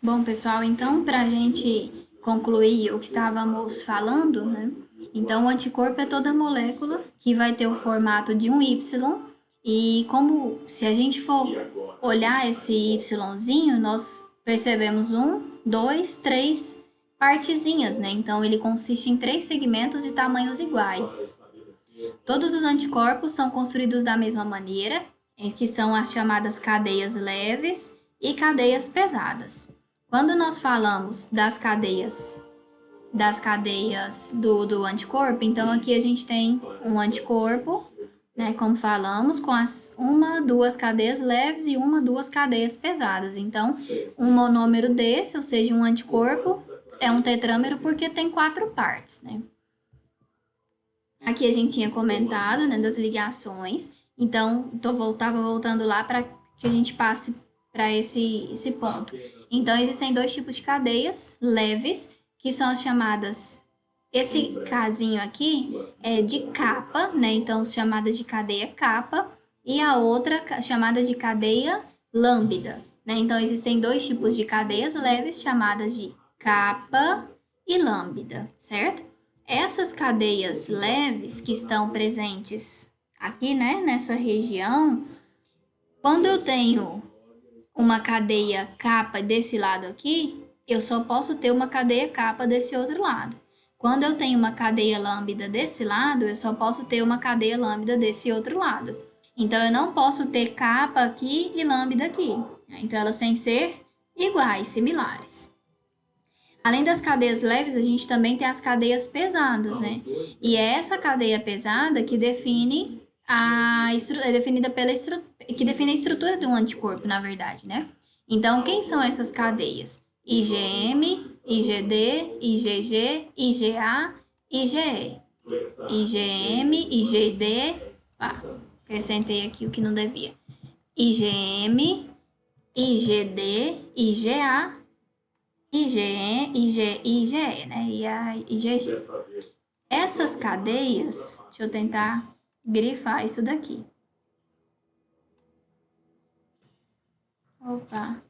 Bom, pessoal, então, para a gente concluir o que estávamos falando, né? Então, o anticorpo é toda molécula que vai ter o formato de um Y, e como se a gente for olhar esse Yzinho, nós percebemos um, dois, três partezinhas, né? Então, ele consiste em três segmentos de tamanhos iguais. Todos os anticorpos são construídos da mesma maneira, que são as chamadas cadeias leves e cadeias pesadas. Quando nós falamos das cadeias do anticorpo, então aqui a gente tem um anticorpo, né, como falamos, com duas cadeias leves e duas cadeias pesadas. Então, um monômero desse, ou seja, um anticorpo, é um tetrâmero porque tem quatro partes, né? Aqui a gente tinha comentado, né, das ligações. Então, tava voltando lá para que a gente passe para esse ponto. Então, existem dois tipos de cadeias leves, que são as chamadas. Esse casinho aqui é de capa, né? Então, chamadas de cadeia capa, e a outra chamada de cadeia lambda, né? Então, existem dois tipos de cadeias leves, chamadas de capa e lambda, certo? Essas cadeias leves que estão presentes aqui, né, nessa região, quando eu tenho uma cadeia capa desse lado aqui, eu só posso ter uma cadeia capa desse outro lado. Quando eu tenho uma cadeia lambda desse lado, eu só posso ter uma cadeia lambda desse outro lado. Então, eu não posso ter capa aqui e lambda aqui. Então, elas têm que ser iguais, similares. Além das cadeias leves, a gente também tem as cadeias pesadas, né? E é essa cadeia pesada que define é definida que define a estrutura de um anticorpo, na verdade, né? Então, quem são essas cadeias? IgM, IgD, IgG, IgA, IgE. IgM, IgD, acrescentei aqui o que não devia. IgM, IgD, IgA, IgE, né? E a IgG. Essas cadeias, deixa eu tentar grifar isso daqui. Opa,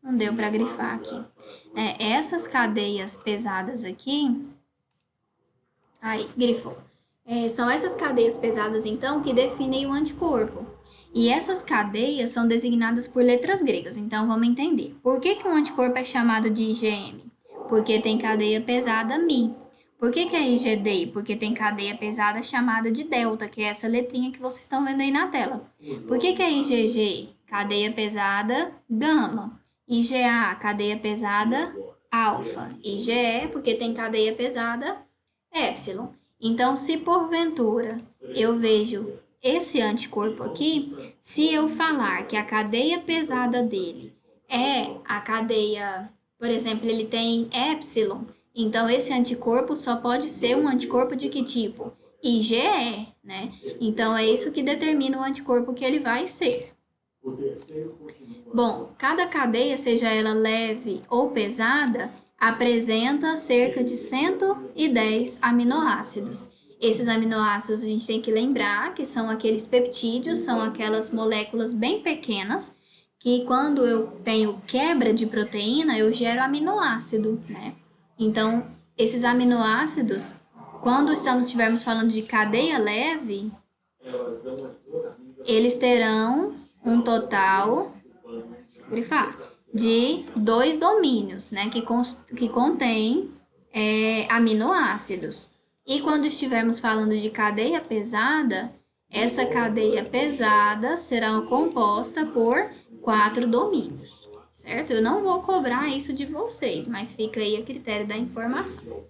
não deu para grifar aqui. Essas cadeias pesadas aqui, aí, grifou. São essas cadeias pesadas, então, que definem o anticorpo. E essas cadeias são designadas por letras gregas. Então, vamos entender. Por que um anticorpo é chamado de IgM? Porque tem cadeia pesada Mi. Por que é IgD? Porque tem cadeia pesada chamada de delta, que é essa letrinha que vocês estão vendo aí na tela. Por que é IgG? Cadeia pesada gama. IgA, cadeia pesada alfa. IgE, porque tem cadeia pesada epsilon. Então, se porventura eu vejo esse anticorpo aqui, se eu falar que a cadeia pesada dele é a cadeia, por exemplo, ele tem epsilon, então esse anticorpo só pode ser um anticorpo de que tipo? IgE, né? Então é isso que determina o anticorpo que ele vai ser. Bom, cada cadeia, seja ela leve ou pesada, apresenta cerca de 110 aminoácidos. Esses aminoácidos a gente tem que lembrar que são aqueles peptídeos, são aquelas moléculas bem pequenas, que quando eu tenho quebra de proteína, eu gero aminoácido, né? Então, esses aminoácidos, quando estivermos falando de cadeia leve, eles terão um total de 2 domínios, né, que contém aminoácidos. E quando estivermos falando de cadeia pesada, essa cadeia pesada será composta por 4 domínios, certo? Eu não vou cobrar isso de vocês, mas fica aí a critério da informação.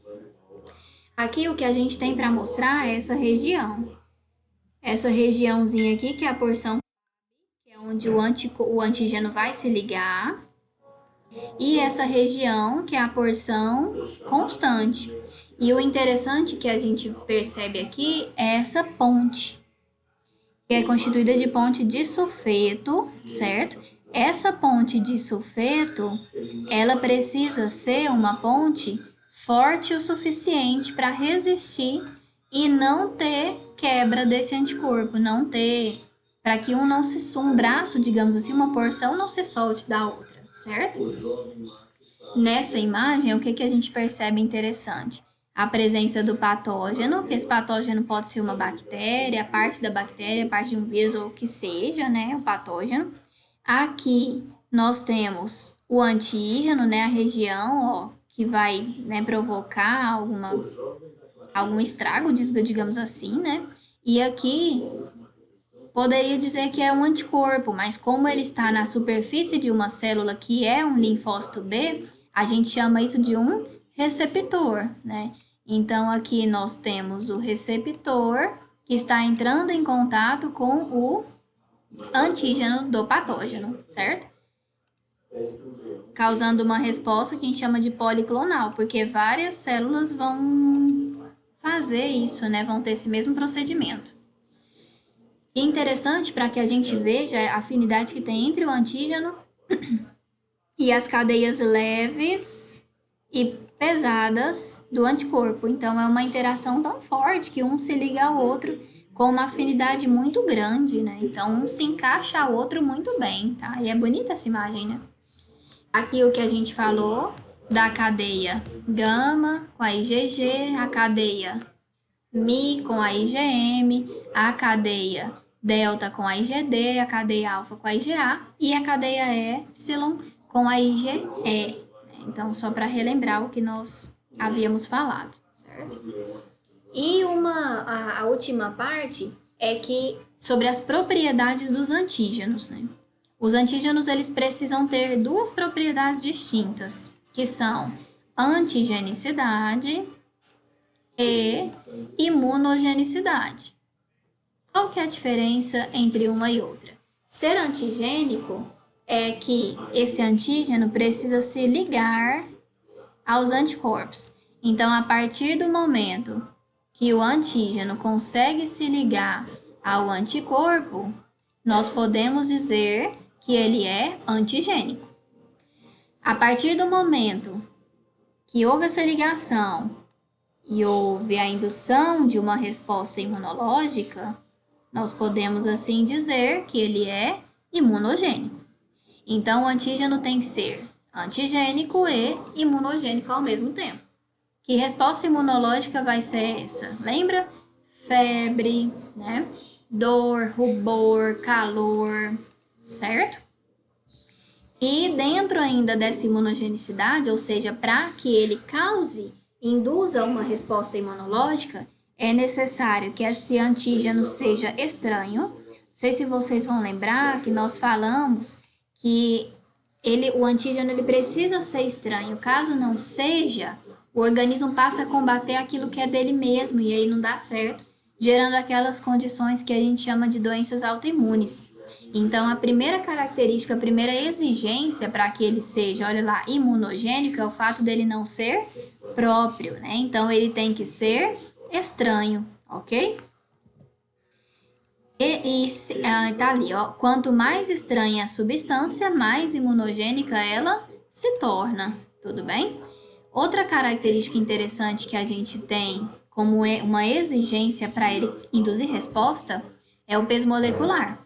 Aqui o que a gente tem para mostrar é essa região. Essa regiãozinha aqui, que é a porção que é onde o antígeno vai se ligar, e essa região, que é a porção constante. E o interessante que a gente percebe aqui é essa ponte, que é constituída de ponte de sulfeto, certo? Essa ponte de sulfeto, ela precisa ser uma ponte forte o suficiente para resistir e não ter quebra desse anticorpo, não ter, para que um braço, digamos assim, uma porção não se solte da outra, certo? Nessa imagem, o que a gente percebe interessante? A presença do patógeno, que esse patógeno pode ser uma bactéria, parte da bactéria, parte de um vírus ou o que seja, né, o patógeno. Aqui nós temos o antígeno, né, a região, ó, que vai, né, provocar algum estrago, digamos assim, né? E aqui poderia dizer que é um anticorpo, mas como ele está na superfície de uma célula que é um linfócito B, a gente chama isso de um receptor, né? Então, aqui nós temos o receptor que está entrando em contato com o antígeno do patógeno, certo? Causando uma resposta que a gente chama de policlonal, porque várias células vão fazer isso, né? Vão ter esse mesmo procedimento. E interessante para que a gente veja a afinidade que tem entre o antígeno e as cadeias leves e pesadas do anticorpo. Então, é uma interação tão forte que um se liga ao outro com uma afinidade muito grande, né? Então, um se encaixa ao outro muito bem, tá? E é bonita essa imagem, né? Aqui o que a gente falou da cadeia gama com a IgG, a cadeia Mi com a IgM, a cadeia delta com a IgD, a cadeia alfa com a IgA e a cadeia epsilon com a IgE. Então, só para relembrar o que nós havíamos falado, certo? E a última parte é que sobre as propriedades dos antígenos, né? Os antígenos, eles precisam ter duas propriedades distintas, que são antigenicidade e imunogenicidade. Qual que é a diferença entre uma e outra? Ser antigênico é que esse antígeno precisa se ligar aos anticorpos. Então, a partir do momento que o antígeno consegue se ligar ao anticorpo, nós podemos dizer que ele é antigênico. A partir do momento que houve essa ligação e houve a indução de uma resposta imunológica, nós podemos assim dizer que ele é imunogênico. Então, o antígeno tem que ser antigênico e imunogênico ao mesmo tempo. Que resposta imunológica vai ser essa? Lembra? Febre, né? Dor, rubor, calor, certo? E dentro ainda dessa imunogenicidade, ou seja, para que ele induza uma resposta imunológica, é necessário que esse antígeno seja estranho. Não sei se vocês vão lembrar que nós falamos que o antígeno ele precisa ser estranho. Caso não seja, o organismo passa a combater aquilo que é dele mesmo e aí não dá certo, gerando aquelas condições que a gente chama de doenças autoimunes. Então, a primeira característica, a primeira exigência para que ele seja, olha lá, imunogênico é o fato dele não ser próprio, né? Então, ele tem que ser estranho, ok? Tá ali, ó. Quanto mais estranha a substância, mais imunogênica ela se torna, tudo bem? Outra característica interessante que a gente tem como uma exigência para ele induzir resposta é o peso molecular.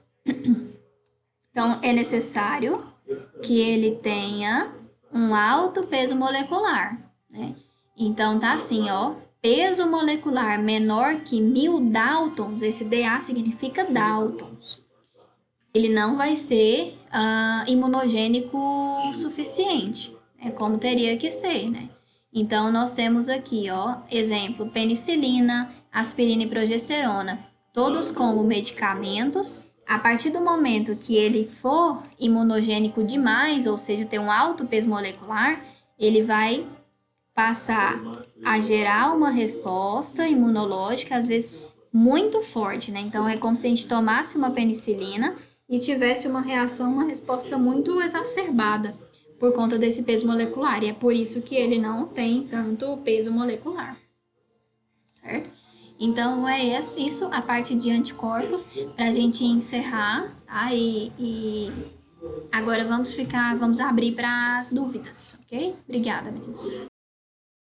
Então, é necessário que ele tenha um alto peso molecular, né? Então, tá assim, ó, peso molecular menor que 1000 Daltons, esse DA significa Daltons. Ele não vai ser imunogênico suficiente, né? Como teria que ser, né? Então, nós temos aqui, ó, exemplo, penicilina, aspirina e progesterona, todos como medicamentos. A partir do momento que ele for imunogênico demais, ou seja, ter um alto peso molecular, ele vai passar a gerar uma resposta imunológica, às vezes muito forte, né? Então, é como se a gente tomasse uma penicilina e tivesse uma reação, uma resposta muito exacerbada por conta desse peso molecular. E é por isso que ele não tem tanto peso molecular, certo? Então, é isso, a parte de anticorpos, para a gente encerrar, tá? E agora vamos abrir para as dúvidas, ok? Obrigada, meninos.